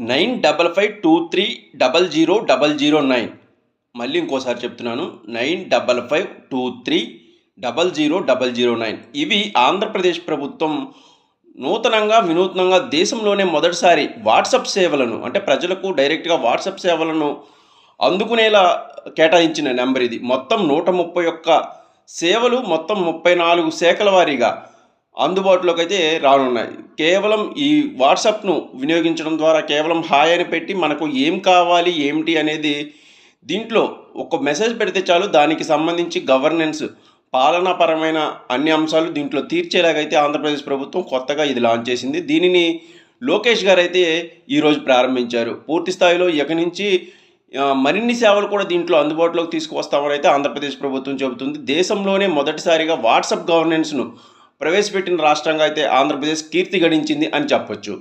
9552300009. మళ్ళీ ఇంకోసారి చెప్తున్నాను, 9552300009. ఇవి ఆంధ్రప్రదేశ్ ప్రభుత్వం వినూత్నంగా దేశంలోనే మొదటిసారి వాట్సాప్ సేవలను, అంటే ప్రజలకు డైరెక్ట్గా వాట్సాప్ సేవలను అందుకునేలా కేటాయించిన నెంబర్ ఇది. మొత్తం 131 సేవలు మొత్తం 34 శాఖల వారీగా అందుబాటులోకి అయితే రానున్నాయి. కేవలం ఈ వాట్సాప్ను వినియోగించడం ద్వారా కేవలం హాయ్ అని పెట్టి మనకు ఏం కావాలి ఏమిటి అనేది దీంట్లో ఒక మెసేజ్ పెడితే చాలు, దానికి సంబంధించి గవర్నెన్స్, పాలనాపరమైన అన్ని అంశాలు దీంట్లో తీర్చేలాగైతే ఆంధ్రప్రదేశ్ ప్రభుత్వం కొత్తగా ఇది లాంచ్ చేసింది. దీనిని లోకేష్ గారు అయితే ఈరోజు ప్రారంభించారు. పూర్తి స్థాయిలో ఇక నుంచి మరిన్ని సేవలు కూడా దీంట్లో అందుబాటులోకి తీసుకువస్తామని అయితే ఆంధ్రప్రదేశ్ ప్రభుత్వం చెబుతుంది. దేశంలోనే మొదటిసారిగా వాట్సాప్ గవర్నెన్స్ను ప్రవేశపెట్టిన రాష్ట్రంగా అయితే ఆంధ్రప్రదేశ్ కీర్తి గడించింది అని చెప్పొచ్చు.